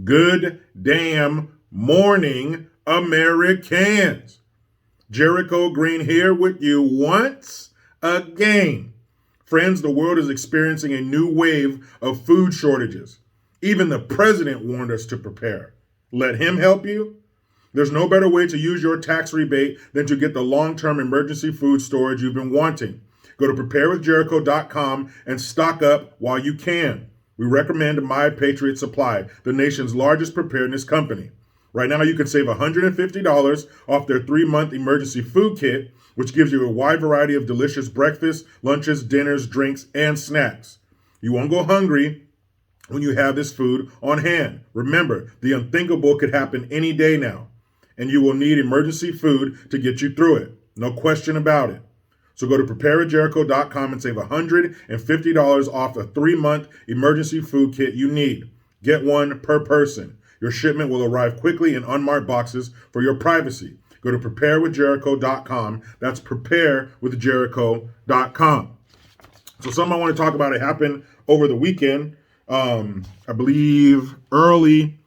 Good damn morning, Americans. Jericho Green here with you once again. Friends, the world is experiencing a new wave of food shortages. Even the president warned us to prepare. Let him help you? There's no better way to use your tax rebate than to get the long-term emergency food storage you've been wanting. Go to preparewithjericho.com and stock up while you can. We recommend My Patriot Supply, the nation's largest preparedness company. Right now, you can save $150 off their 3-month emergency food kit, which gives you a wide variety of delicious breakfasts, lunches, dinners, drinks, and snacks. You won't go hungry when you have this food on hand. Remember, the unthinkable could happen any day now, and you will need emergency food to get you through it. No question about it. So go to preparewithjericho.com and save $150 off a 3-month emergency food kit you need. Get one per person. Your shipment will arrive quickly in unmarked boxes for your privacy. Go to preparewithjericho.com. That's preparewithjericho.com. So something I want to talk about, it happened over the weekend. I believe early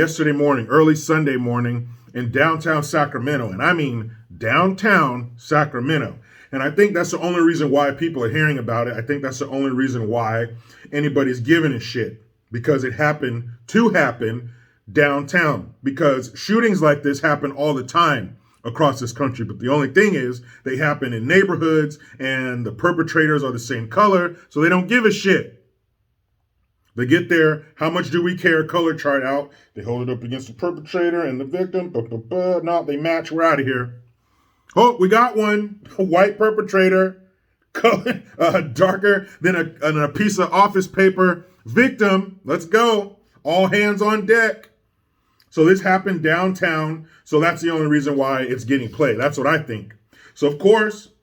Sunday morning in downtown Sacramento. And I mean downtown Sacramento. And I think that's the only reason why people are hearing about it. I think that's the only reason why anybody's giving a shit. Because it happened downtown. Because shootings like this happen all the time across this country. But the only thing is, they happen in neighborhoods and the perpetrators are the same color, so they don't give a shit. They get their how much do we care color chart out. They hold it up against the perpetrator and the victim. No, they match. We're out of here. Oh, we got one. A white perpetrator, color, darker than a piece of office paper. Victim, let's go. All hands on deck. So this happened downtown. So that's the only reason why it's getting played. That's what I think. So of course,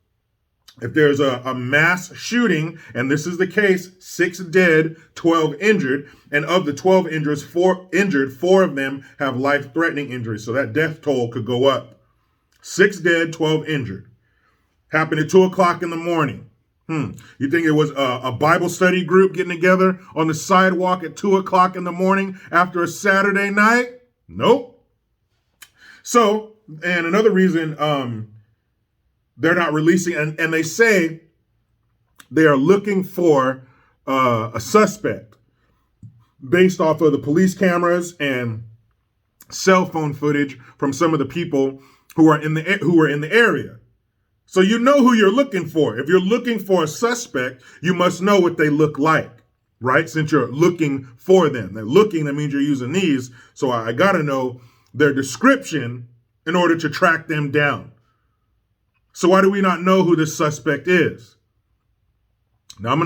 if there's a mass shooting, and this is the case, 6 dead, 12 injured, and of the 12 injured, 4 of them have life-threatening injuries. So that death toll could go up. 6 dead, 12 injured. Happened at 2 o'clock in the morning. You think it was a Bible study group getting together on the sidewalk at 2 o'clock in the morning after a Saturday night? Nope. So, and another reason they're not releasing, and they say they are looking for a suspect based off of the police cameras and cell phone footage from some of the people who are in the area. So you know who you're looking for. If you're looking for a suspect, you must know what they look like, right? Since you're looking for them. They're looking, that means you're using these. So I got to know their description in order to track them down. So why do we not know who this suspect is? Now I'm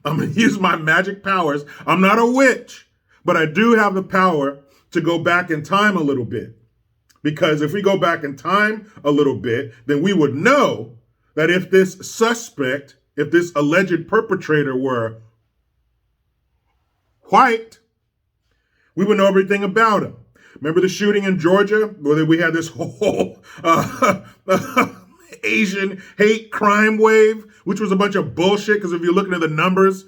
going to use my magic powers. I'm not a witch, but I do have the power to go back in time a little bit. Because if we go back in time a little bit, then we would know that if this suspect, if this alleged perpetrator were white, we would know everything about him. Remember the shooting in Georgia where we had this whole Asian hate crime wave, which was a bunch of bullshit, because if you're looking at the numbers,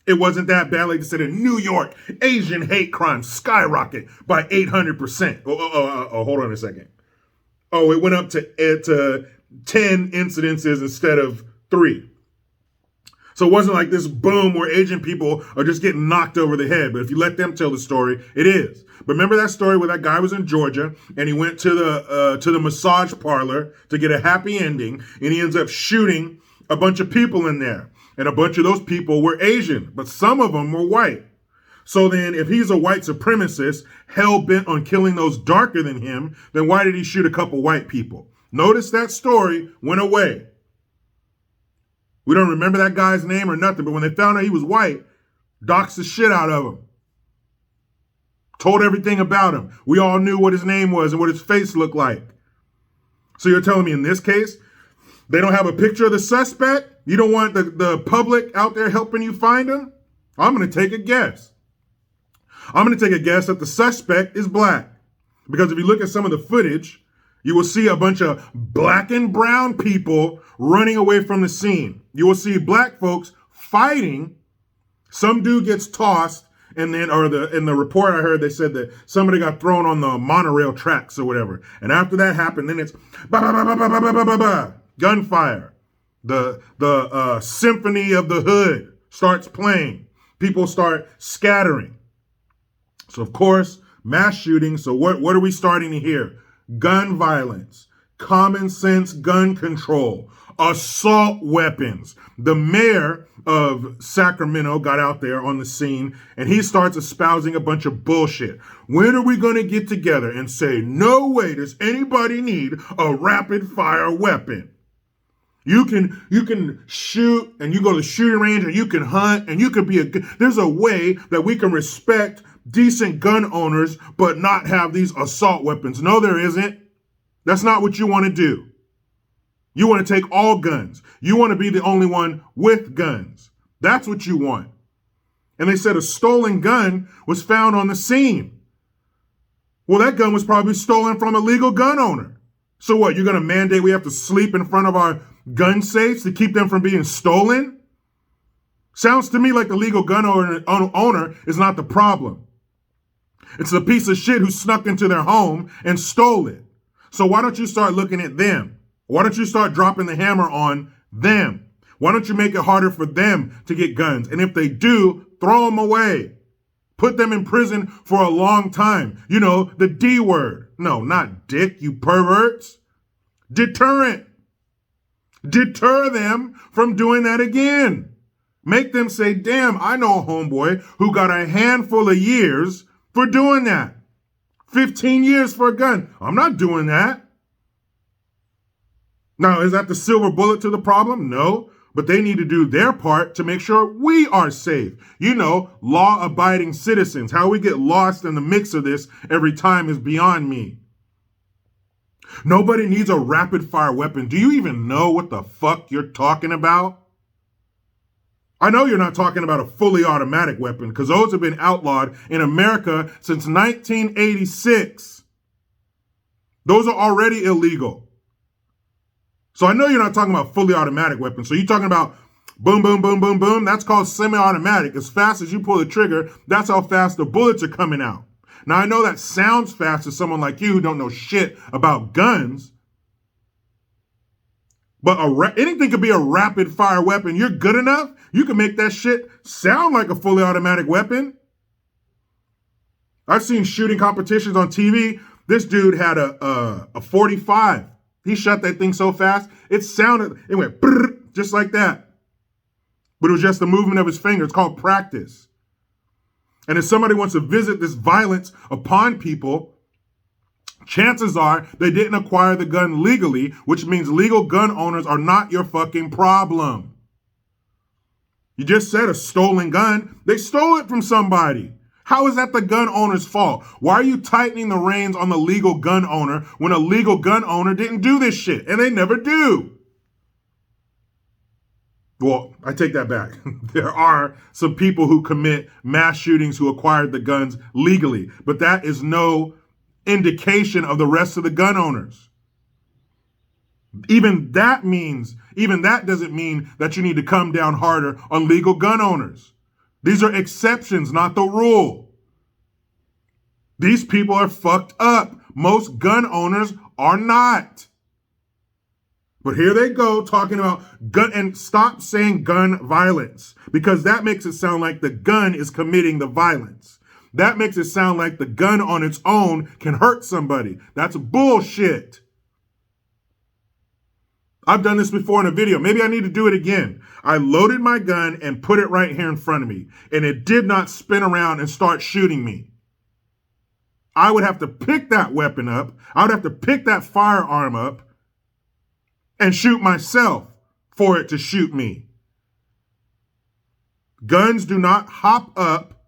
it wasn't that bad. Like they said in New York, Asian hate crime skyrocket by 800%. Hold on a second. Oh, it went up to 10 incidences instead of 3. So it wasn't like this boom where Asian people are just getting knocked over the head. But if you let them tell the story, it is. But remember that story where that guy was in Georgia and he went to the massage parlor to get a happy ending, and he ends up shooting a bunch of people in there. And a bunch of those people were Asian, but some of them were white. So then if he's a white supremacist, hell-bent on killing those darker than him, then why did he shoot a couple white people? Notice that story went away. We don't remember that guy's name or nothing, but when they found out he was white, doxed the shit out of him. Told everything about him. We all knew what his name was and what his face looked like. So you're telling me in this case, they don't have a picture of the suspect? You don't want the public out there helping you find him? I'm going to take a guess. I'm going to take a guess that the suspect is black. Because if you look at some of the footage, you will see a bunch of black and brown people running away from the scene. You will see black folks fighting. Some dude gets tossed And then, in the report I heard, they said that somebody got thrown on the monorail tracks or whatever. And after that happened, then it's ba ba ba ba ba ba ba ba ba, gunfire. The symphony of the hood starts playing. People start scattering. So of course, mass shooting. So what are we starting to hear? Gun violence, common sense gun control, assault weapons. The mayor of Sacramento got out there on the scene and he starts espousing a bunch of bullshit. When are we going to get together and say, no way does anybody need a rapid fire weapon? You can shoot and you go to the shooting range and you can hunt and you can there's a way that we can respect decent gun owners but not have these assault weapons. No, there isn't. That's not what you want to do. You want to take all guns. You want to be the only one with guns. That's what you want. And they said a stolen gun was found on the scene. Well, that gun was probably stolen from a legal gun owner. So what, you're going to mandate we have to sleep in front of our gun safes to keep them from being stolen? Sounds to me like the legal gun owner is not the problem. It's the piece of shit who snuck into their home and stole it. So why don't you start looking at them? Why don't you start dropping the hammer on them? Why don't you make it harder for them to get guns? And if they do, throw them away. Put them in prison for a long time. You know, the D word. No, not dick, you perverts. Deterrent. Deter them from doing that again. Make them say, damn, I know a homeboy who got a handful of years for doing that. 15 years for a gun. I'm not doing that. Now, is that the silver bullet to the problem? No, but they need to do their part to make sure we are safe. You know, law-abiding citizens. How we get lost in the mix of this every time is beyond me. Nobody needs a rapid-fire weapon. Do you even know what the fuck you're talking about? I know you're not talking about a fully automatic weapon because those have been outlawed in America since 1986. Those are already illegal. So I know you're not talking about fully automatic weapons. So you're talking about boom, boom, boom, boom, boom. That's called semi-automatic. As fast as you pull the trigger, that's how fast the bullets are coming out. Now, I know that sounds fast to someone like you who don't know shit about guns. But anything could be a rapid fire weapon. You're good enough. You can make that shit sound like a fully automatic weapon. I've seen shooting competitions on TV. This dude had a 45. He shot that thing so fast, it went brrr, just like that. But it was just the movement of his finger. It's called practice. And if somebody wants to visit this violence upon people, chances are they didn't acquire the gun legally, which means legal gun owners are not your fucking problem. You just said a stolen gun. They stole it from somebody. How is that the gun owner's fault? Why are you tightening the reins on the legal gun owner when a legal gun owner didn't do this shit? And they never do. Well, I take that back. There are some people who commit mass shootings who acquired the guns legally, but that is no indication of the rest of the gun owners. Even that doesn't mean that you need to come down harder on legal gun owners. These are exceptions, not the rule. These people are fucked up. Most gun owners are not. But here they go talking about gun, and stop saying gun violence, because that makes it sound like the gun is committing the violence. That makes it sound like the gun on its own can hurt somebody. That's bullshit. I've done this before in a video. Maybe I need to do it again. I loaded my gun and put it right here in front of me, and it did not spin around and start shooting me. I would have to pick that weapon up. I would have to pick that firearm up and shoot myself for it to shoot me. Guns do not hop up,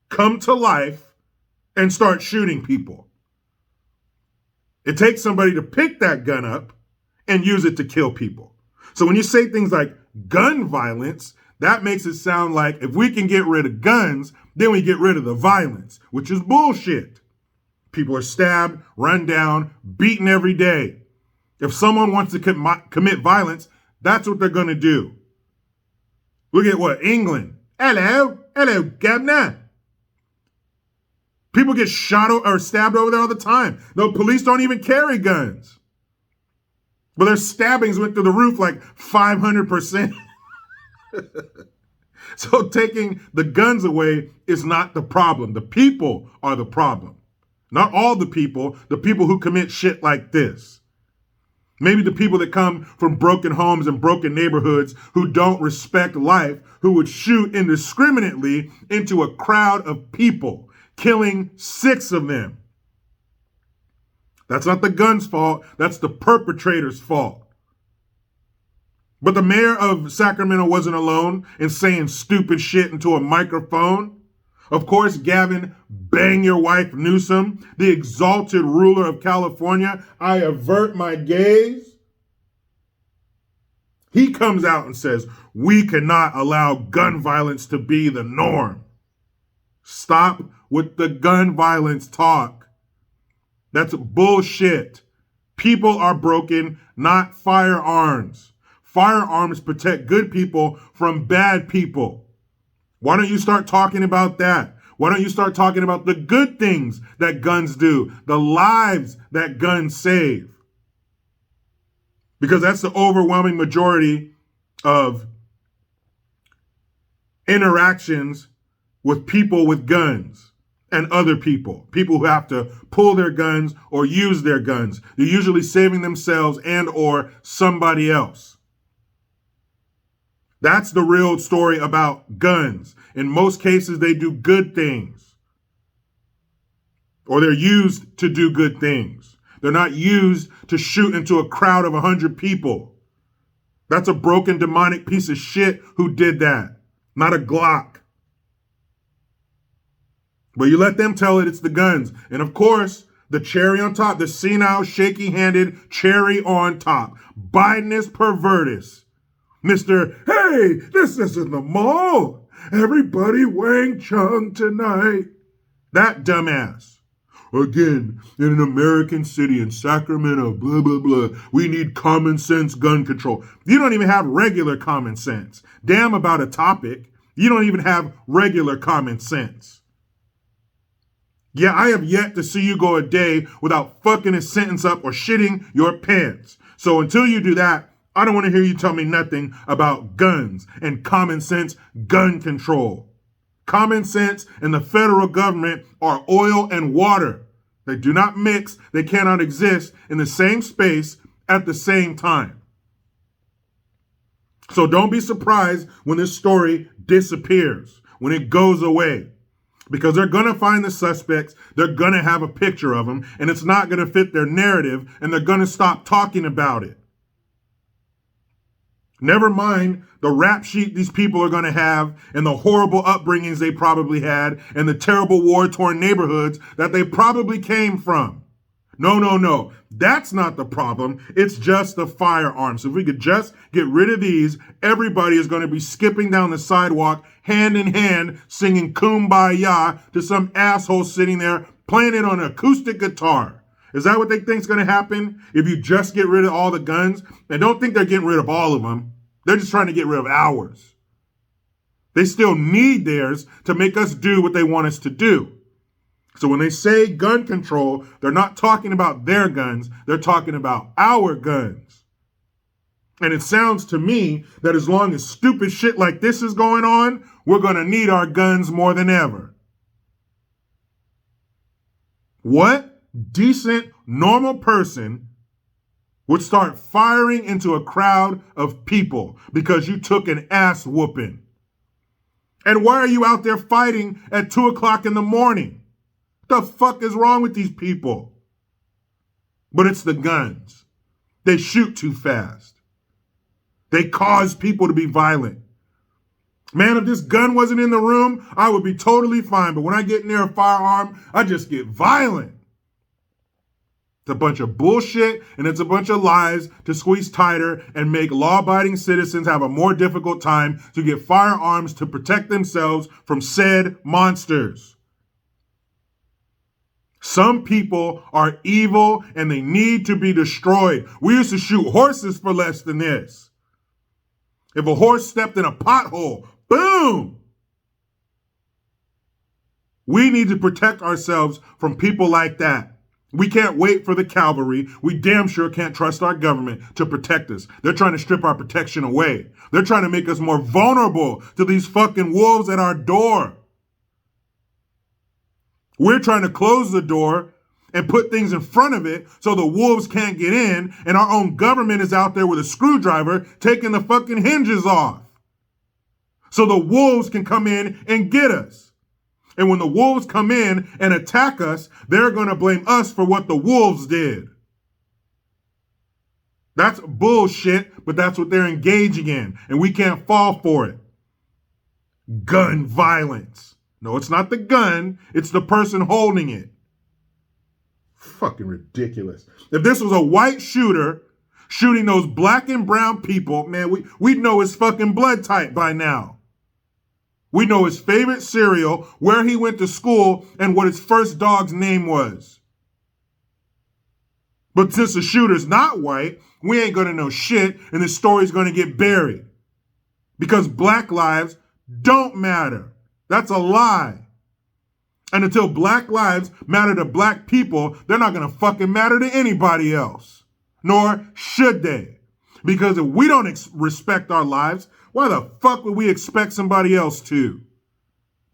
come to life, and start shooting people. It takes somebody to pick that gun up and use it to kill people. So when you say things like gun violence, that makes it sound like if we can get rid of guns, then we get rid of the violence, which is bullshit. People are stabbed, run down, beaten every day. If someone wants to commit violence, that's what they're going to do. Look at what? England. Hello. Hello, Governor. People get shot or stabbed over there all the time. The police don't even carry guns. But their stabbings went through the roof like 500%. So taking the guns away is not the problem. The people are the problem. Not all the people who commit shit like this. Maybe the people that come from broken homes and broken neighborhoods who don't respect life, who would shoot indiscriminately into a crowd of people, killing 6 of them. That's not the gun's fault. That's the perpetrator's fault. But the mayor of Sacramento wasn't alone in saying stupid shit into a microphone. Of course, Gavin Bang Your Wife Newsom, the exalted ruler of California, I avert my gaze. He comes out and says, we cannot allow gun violence to be the norm. Stop with the gun violence talk. That's bullshit. People are broken, not firearms. Firearms protect good people from bad people. Why don't you start talking about that? Why don't you start talking about the good things that guns do, the lives that guns save? Because that's the overwhelming majority of interactions with people with guns and other people who have to pull their guns or use their guns. They're usually saving themselves and or somebody else. That's the real story about guns. In most cases, they do good things. Or they're used to do good things. They're not used to shoot into a crowd of 100 people. That's a broken, demonic piece of shit who did that. Not a Glock. But you let them tell it's the guns. And of course, the cherry on top, the senile, shaky-handed cherry on top. Bidenus pervertus. Mr. Hey, this isn't the mall. Everybody Wang Chung tonight. That dumbass. Again, in an American city in Sacramento, blah, blah, blah, we need common sense gun control. You don't even have regular common sense. Damn about a topic. You don't even have regular common sense. Yeah, I have yet to see you go a day without fucking a sentence up or shitting your pants. So until you do that, I don't want to hear you tell me nothing about guns and common sense gun control. Common sense and the federal government are oil and water. They do not mix. They cannot exist in the same space at the same time. So don't be surprised when this story disappears, when it goes away. Because they're going to find the suspects, they're going to have a picture of them, and it's not going to fit their narrative, and they're going to stop talking about it. Never mind the rap sheet these people are going to have and the horrible upbringings they probably had and the terrible war-torn neighborhoods that they probably came from. No. That's not the problem. It's just the firearms. If we could just get rid of these, everybody is going to be skipping down the sidewalk hand in hand singing Kumbaya to some asshole sitting there playing it on an acoustic guitar. Is that what they think is going to happen if you just get rid of all the guns? And don't think they're getting rid of all of them. They're just trying to get rid of ours. They still need theirs to make us do what they want us to do. So when they say gun control, they're not talking about their guns. They're talking about our guns. And it sounds to me that as long as stupid shit like this is going on, we're going to need our guns more than ever. What decent, normal person would start firing into a crowd of people because you took an ass whooping? And why are you out there fighting at 2 o'clock in the morning? The fuck is wrong with these people? But it's the guns. They shoot too fast. They cause people to be violent. Man, if this gun wasn't in the room, I would be totally fine. But when I get near a firearm, I just get violent. It's a bunch of bullshit and it's a bunch of lies to squeeze tighter and make law-abiding citizens have a more difficult time to get firearms to protect themselves from said monsters. Some people are evil and they need to be destroyed. We used to shoot horses for less than this. If a horse stepped in a pothole, boom! We need to protect ourselves from people like that. We can't wait for the cavalry. We damn sure can't trust our government to protect us. They're trying to strip our protection away. They're trying to make us more vulnerable to these fucking wolves at our door. We're trying to close the door and put things in front of it so the wolves can't get in, and our own government is out there with a screwdriver taking the fucking hinges off so the wolves can come in and get us. And when the wolves come in and attack us, they're going to blame us for what the wolves did. That's bullshit, but that's what they're engaging in, and we can't fall for it. Gun violence. No, it's not the gun, it's the person holding it. Fucking ridiculous. If this was a white shooter shooting those black and brown people, man, we'd know his fucking blood type by now. We know his favorite cereal, where he went to school, and what his first dog's name was. But since the shooter's not white, we ain't gonna know shit, and the story's gonna get buried. Because black lives don't matter. That's a lie. And until black lives matter to black people, they're not gonna fucking matter to anybody else. Nor should they. Because if we don't respect our lives, why the fuck would we expect somebody else to?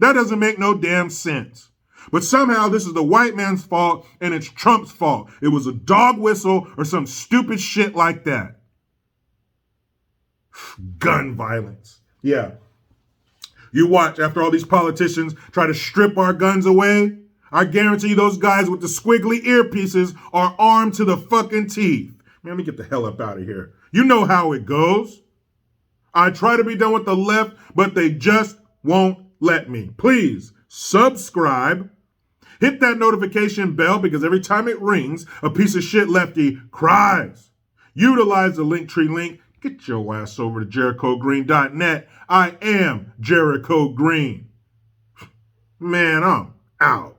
That doesn't make no damn sense. But somehow this is the white man's fault and it's Trump's fault. It was a dog whistle or some stupid shit like that. Gun violence. Yeah. You watch after all these politicians try to strip our guns away. I guarantee those guys with the squiggly earpieces are armed to the fucking teeth. Man, let me get the hell up out of here. You know how it goes. I try to be done with the left, but they just won't let me. Please subscribe. Hit that notification bell because every time it rings, a piece of shit lefty cries. Utilize the Linktree link. Get your ass over to JerichoGreen.net. I am Jericho Green. Man, I'm out.